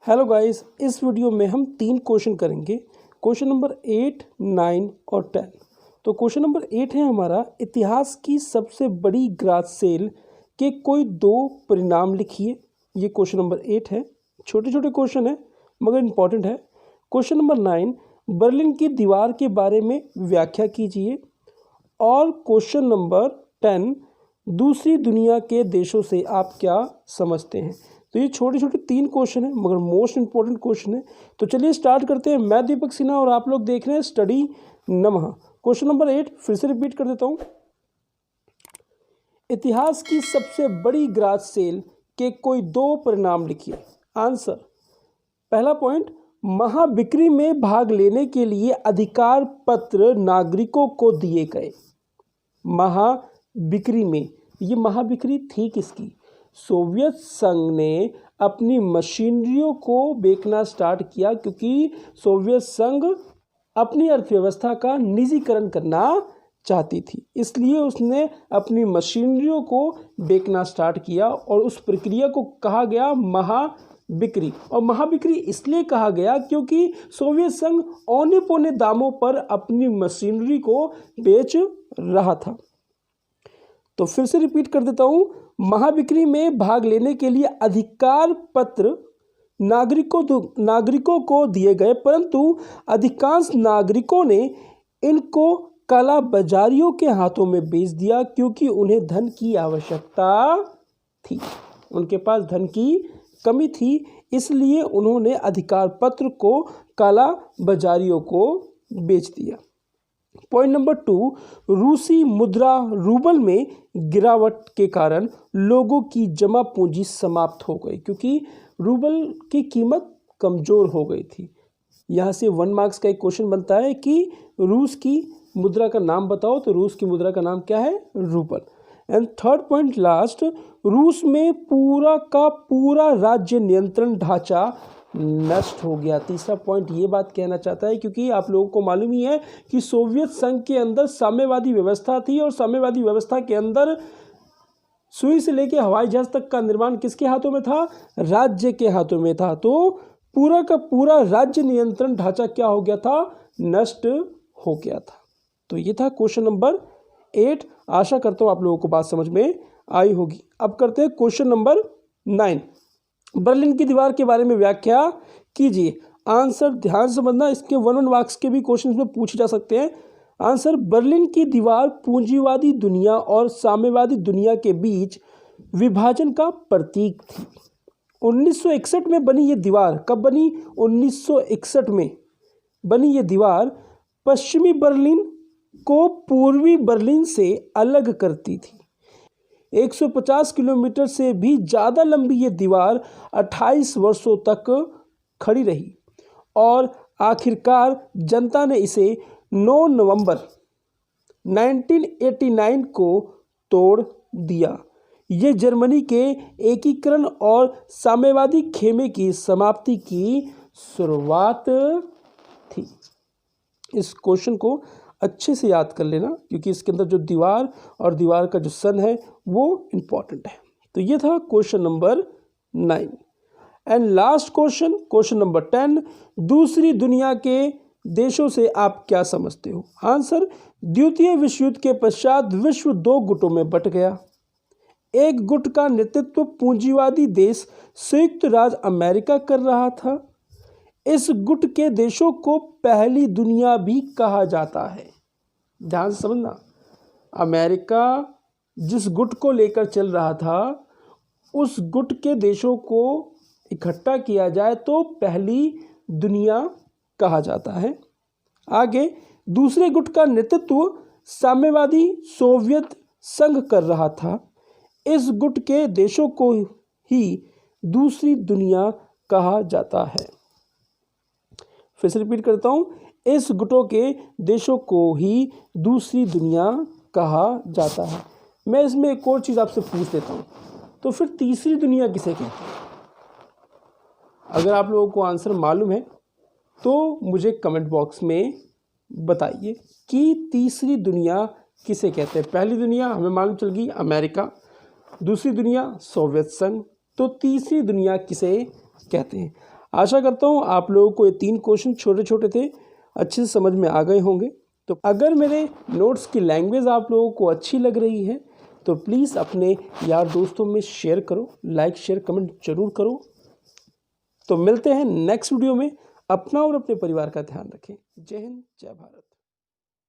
Hello guys, इस video में हम 3 क्वेश्चन करेंगे। क्वेश्चन नंबर 8, 9 और 10। तो क्वेश्चन नंबर 8 है हमारा, इतिहास की सबसे बड़ी ग्रास सेल के कोई 2 परिणाम लिखिए। ये क्वेश्चन नंबर 8 है। छोटे छोटे क्वेश्चन है मगर इम्पॉर्टेंट है। क्वेश्चन नंबर 9, बर्लिन की दीवार के बारे में व्याख्या कीजिए। और क्वेश्चन नंबर 10, दूसरी दुनिया के देशों से आप क्या समझते हैं। तो ये छोटे छोटे 3 क्वेश्चन है मगर मोस्ट इंपॉर्टेंट क्वेश्चन है। तो चलिए स्टार्ट करते हैं। मैं दीपक सिन्हा और आप लोग देख रहे हैं स्टडी नमः। क्वेश्चन नंबर 8 फिर से रिपीट कर देता हूँ। इतिहास की सबसे बड़ी ग्रास सेल के कोई 2 परिणाम लिखिए। आंसर, पहला पॉइंट, महाबिक्री में भाग लेने के लिए अधिकार पत्र नागरिकों को दिए गए। महाबिक्री में, ये महाबिक्री थी किसकी? सोवियत संघ ने अपनी मशीनरियों को बेचना स्टार्ट किया क्योंकि सोवियत संघ अपनी अर्थव्यवस्था का निजीकरण करना चाहती थी। इसलिए उसने अपनी मशीनरियों को बेचना स्टार्ट किया और उस प्रक्रिया को कहा गया महाबिक्री। और महाबिक्री इसलिए कहा गया क्योंकि सोवियत संघ औने पौने दामों पर अपनी मशीनरी को बेच रहा था। तो फिर से रिपीट कर देता हूँ। महाबिक्री में भाग लेने के लिए अधिकार पत्र नागरिकों को दिए गए, परंतु अधिकांश नागरिकों ने इनको काला बाजारियों के हाथों में बेच दिया क्योंकि उन्हें धन की आवश्यकता थी। उनके पास धन की कमी थी, इसलिए उन्होंने अधिकार पत्र को काला बाजारियों को बेच दिया। पॉइंट नंबर 2, रूसी मुद्रा रूबल में गिरावट के कारण लोगों की जमा पूंजी समाप्त हो गई क्योंकि रूबल की कीमत कमज़ोर हो गई थी। यहाँ से 1 मार्क्स का एक क्वेश्चन बनता है कि रूस की मुद्रा का नाम बताओ। तो रूस की मुद्रा का नाम क्या है? Rouble. And third point last, रूस में पूरा का पूरा राज्य नियंत्रण ढांचा नष्ट हो गया। तीसरा पॉइंट ये बात कहना चाहता है क्योंकि आप लोगों को मालूम ही है कि सोवियत संघ के अंदर साम्यवादी व्यवस्था थी और साम्यवादी व्यवस्था के अंदर सुई से लेकर हवाई जहाज तक का निर्माण किसके हाथों में था? राज्य के हाथों में था। तो पूरा का पूरा राज्य नियंत्रण ढांचा क्या हो गया था? नष्ट हो गया था। तो ये था क्वेश्चन नंबर 8। आशा करता हूँ आप लोगों को बात समझ में आई होगी। अब करते हैं क्वेश्चन नंबर 9, बर्लिन की दीवार के बारे में व्याख्या कीजिए। आंसर ध्यान से समझना, इसके 1 मार्क्स के भी क्वेश्चन में पूछे जा सकते हैं। आंसर, बर्लिन की दीवार पूंजीवादी दुनिया और साम्यवादी दुनिया के बीच विभाजन का प्रतीक थी। 1961 में बनी ये दीवार, कब बनी? 1961 में बनी ये दीवार पश्चिमी बर्लिन को पूर्वी बर्लिन से अलग करती थी। 150 किलोमीटर से भी ज़्यादा लंबी ये दीवार 28 वर्षों तक खड़ी रही और आखिरकार जनता ने इसे 9 नवंबर 1989 को तोड़ दिया। ये जर्मनी के एकीकरण और साम्यवादी खेमे की समाप्ति की शुरुआत थी। इस क्वेश्चन को अच्छे से याद कर लेना क्योंकि इसके अंदर जो दीवार और दीवार का जो सन है वो इम्पॉर्टेंट है। तो ये था question number 9। And last question, question number 10, दूसरी दुनिया के देशों से आप क्या समझते हो। आंसर, द्वितीय विश्व युद्ध के पश्चात विश्व 2 गुटों में बंट गया। एक गुट का नेतृत्व पूंजीवादी देश संयुक्त राज्य अमेरिका कर रहा था। इस गुट के देशों को पहली दुनिया भी कहा जाता है। ध्यान से समझना, अमेरिका जिस गुट को लेकर चल रहा था उस गुट के देशों को इकट्ठा किया जाए तो पहली दुनिया कहा जाता है। आगे, दूसरे गुट का नेतृत्व साम्यवादी सोवियत संघ कर रहा था। इस गुट के देशों को ही दूसरी दुनिया कहा जाता है। फिर से रिपीट करता हूँ, इस गुटों के देशों को ही दूसरी दुनिया कहा जाता है। मैं इसमें एक और चीज़ आपसे पूछ लेता हूँ, तो फिर तीसरी दुनिया किसे कहते हैं? अगर आप लोगों को आंसर मालूम है तो मुझे कमेंट बॉक्स में बताइए कि तीसरी दुनिया किसे कहते हैं। पहली दुनिया हमें मालूम चल गई अमेरिका, दूसरी दुनिया सोवियत संघ, तो तीसरी दुनिया किसे कहते हैं। आशा करता हूँ आप लोगों को ये 3 क्वेश्चन छोटे छोटे थे, अच्छे से समझ में आ गए होंगे। तो अगर मेरे नोट्स की लैंग्वेज आप लोगों को अच्छी लग रही है तो प्लीज़ अपने यार दोस्तों में शेयर करो, लाइक शेयर कमेंट जरूर करो। तो मिलते हैं नेक्स्ट वीडियो में। अपना और अपने परिवार का ध्यान रखें। जय हिंद, जय भारत।